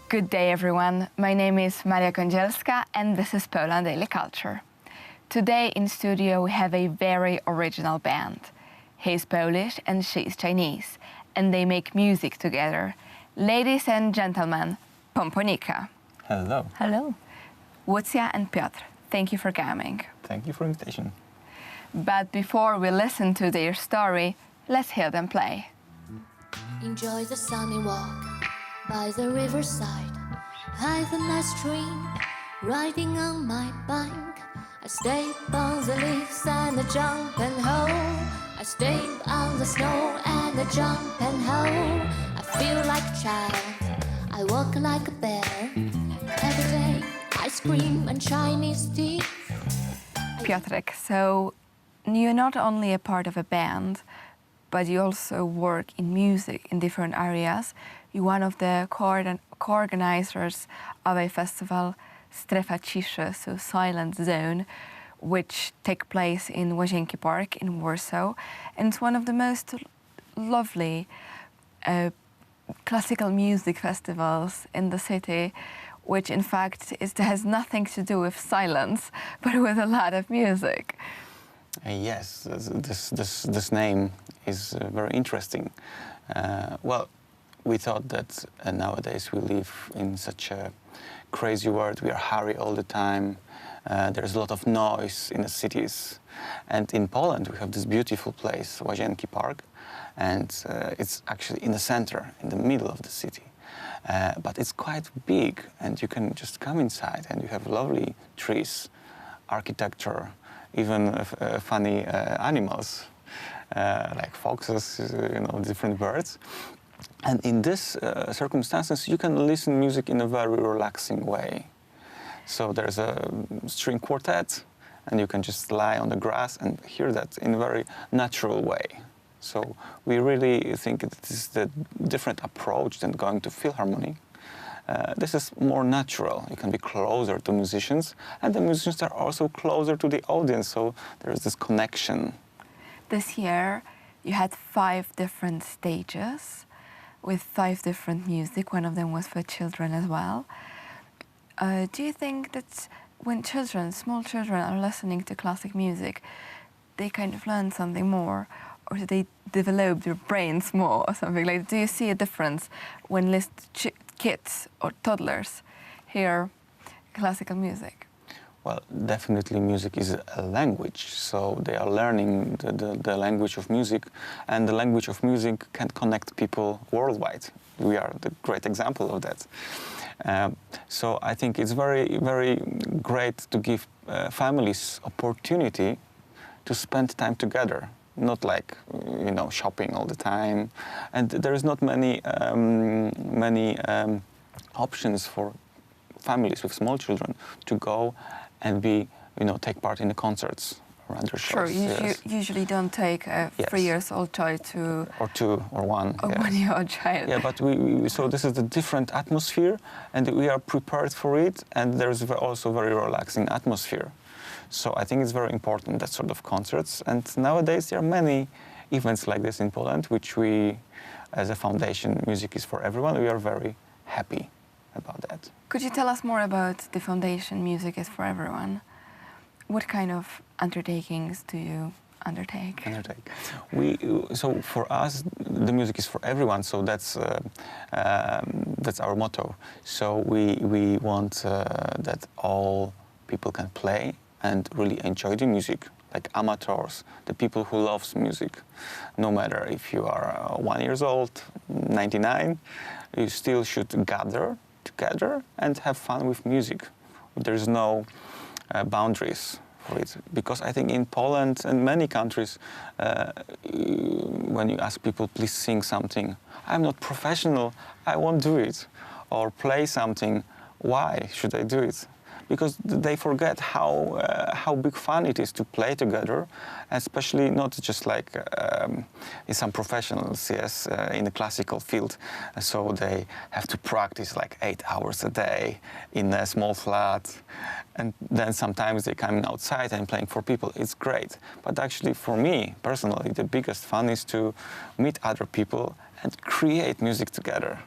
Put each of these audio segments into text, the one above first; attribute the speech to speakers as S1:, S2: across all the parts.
S1: Good day, everyone. My name is Maria Kądzielska, and this is Poland Daily Culture. Today in studio we have a very original band. He's Polish and she's Chinese, and they make music together. Ladies and gentlemen, Pomponika.
S2: Hello.
S1: Hello. Łucja and Piotr, thank you for coming.
S2: Thank you for the invitation.
S1: But before we listen to their story, let's hear them play.
S3: Enjoy the sunny walk by the riverside. I've a nice dream riding on my bike. I stay on the leaves and I jump and hold. I stay on the snow and I jump and hold. I feel like a child, I walk like a bear. Every day I scream and Chinese tea.
S1: Piotrek, so you're not only a part of a band, but you also work in music in different areas. You're one of the co-organizers of a festival, Strefa Ciszy, so Silent Zone, which takes place in Łazienki Park in Warsaw. And it's one of the most lovely classical music festivals in the city, which in fact has nothing to do with silence, but with a lot of music.
S2: Yes, this name is very interesting. Well, we thought that nowadays we live in such a crazy world. We are hurry all the time. There's a lot of noise in the cities. And in Poland we have this beautiful place, Łazienki Park, and it's actually in the center, in the middle of the city. But it's quite big, and you can just come inside and you have lovely trees, architecture, even funny animals like foxes, different birds. And in these circumstances, you can listen music in a very relaxing way. So there's a string quartet, and you can just lie on the grass and hear that in a very natural way. So we really think it is the different approach than going to Philharmonic. This is more natural. You can be closer to musicians, and the musicians are also closer to the audience, so there is this connection.
S1: This year, you had 5 different stages with 5 different music. One of them was for children as well. Do you think that when small children are listening to classic music, they kind of learn something more, or do they develop their brains more or something like that? Do you see a difference when kids or toddlers hear classical music?
S2: Well, definitely music is a language, so they are learning the language of music, and the language of music can connect people worldwide. We are the great example of that. So I think it's very, very great to give families opportunity to spend time together, not like, shopping all the time. And there is not many options for families with small children to go and take part in the concerts or other shows.
S1: Sure, you usually don't take a 3-year-old child to...
S2: Or 2 or 1.
S1: Or 1-year-old child.
S2: Yeah, but so this is a different atmosphere, and we are prepared for it, and there's also very relaxing atmosphere. So I think it's very important, that sort of concerts. And nowadays there are many events like this in Poland, which we, as a foundation, Music is for Everyone, we are very happy about that.
S1: Could you tell us more about the foundation Music is for Everyone? What kind of undertakings do you undertake? So for us, the music is for everyone. So that's our motto. So we want that all people can play and really enjoy the music, like amateurs, the people who loves music. No matter if you are 1 year old, 99, you still should gather together and have fun with music. There's no boundaries for it, because I think in Poland and many countries, when you ask people, please sing something, I'm not professional, I won't do it. Or play something, why should I do it? Because they forget how big fun it is to play together, especially not just like in some professionals, yes, in the classical field. So they have to practice like 8 hours a day in a small flat, and then sometimes they come outside and playing for people. It's great, but actually for me personally, the biggest fun is to meet other people and create music together.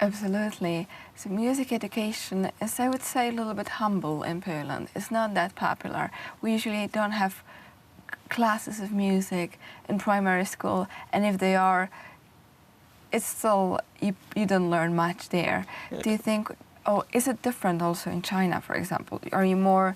S1: Absolutely. So music education is, I would say, a little bit humble in Poland. It's not that popular. We usually don't have classes of music in primary school, and if they are, it's still, you don't learn much there. Yeah. Do you think, is it different also in China, for example? Are you more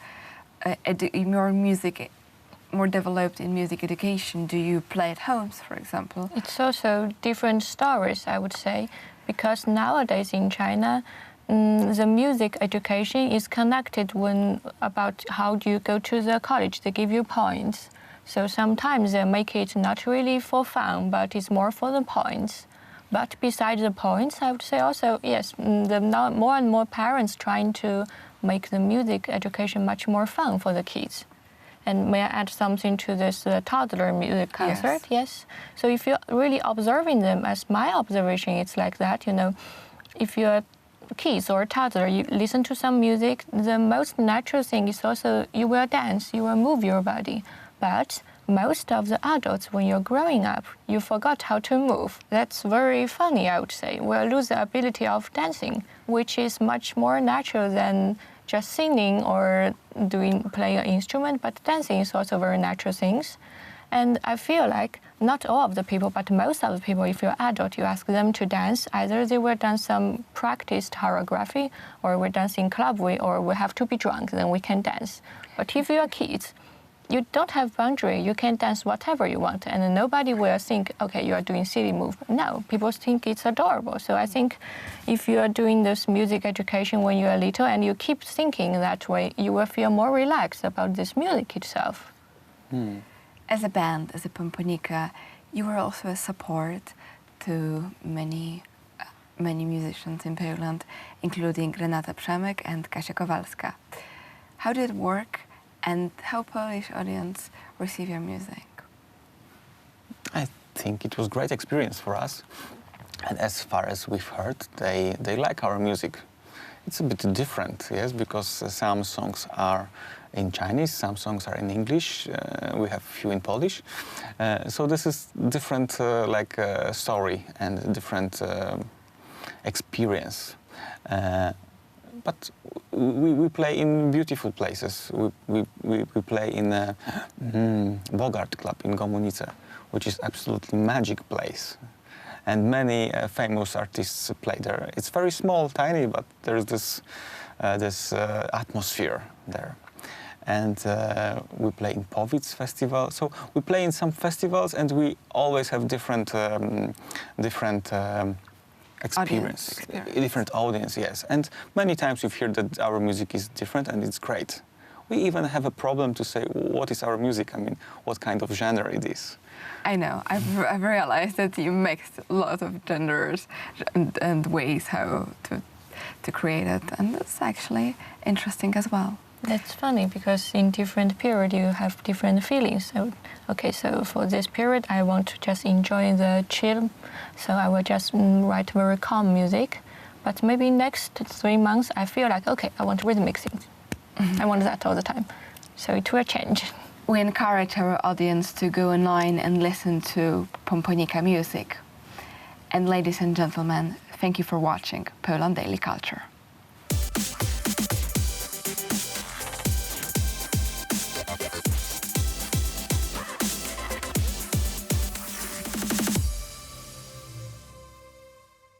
S1: more developed in music education? Do you play at homes, for example?
S4: It's also different stories, I would say, because nowadays in China, the music education is connected about how do you go to the college. They give you points. So sometimes they make it not really for fun, but it's more for the points. But besides the points, I would say also, yes, now more and more parents trying to make the music education much more fun for the kids. And may I add something to this toddler music concert? Yes. So if you're really observing them, as my observation, it's like that, if you're kids or toddler, you listen to some music, the most natural thing is also you will dance, you will move your body. But most of the adults, when you're growing up, you forgot how to move. That's very funny, I would say. We'll lose the ability of dancing, which is much more natural than just singing or playing an instrument, but dancing is also very natural things. And I feel like not all of the people, but most of the people, if you're adult, you ask them to dance, either they will dance some practiced choreography, or we're dancing club way, or we have to be drunk, then we can dance. But if you're kids, you don't have boundary. You can dance whatever you want, and nobody will think, okay, you are doing silly move. No, people think it's adorable. So I think if you are doing this music education when you are little and you keep thinking that way, you will feel more relaxed about this music itself.
S1: As a band, as a Pomponika, you were also a support to many musicians in Poland, including Renata Przemek and Kasia Kowalska. How did it work? And how Polish audience receive your music?
S2: I think it was a great experience for us. And as far as we've heard, they like our music. It's a bit different, yes, because some songs are in Chinese, some songs are in English, we have a few in Polish. So this is different story and different experience. But we play in beautiful places. We play in a Bogart Club in Gomunice, which is absolutely magic place. And many famous artists play there. It's very small, tiny, but there's this atmosphere there. And we play in Powic Festival. So we play in some festivals, and we always have different experience, different audience, yes. And many times we hear that our music is different, and it's great. We even have a problem to say, what is our music? I mean, what kind of genre it is?
S1: I know. I've realized that you mix a lot of genders and ways how to create it, and that's actually interesting as well.
S4: That's funny, because in different period you have different feelings. So for this period I want to just enjoy the chill, so I will just write very calm music. But maybe next 3 months I feel like, okay, I want rhythmic things. I want that all the time. So it will change.
S1: We encourage our audience to go online and listen to Pomponika music. And ladies and gentlemen, thank you for watching Poland Daily Culture.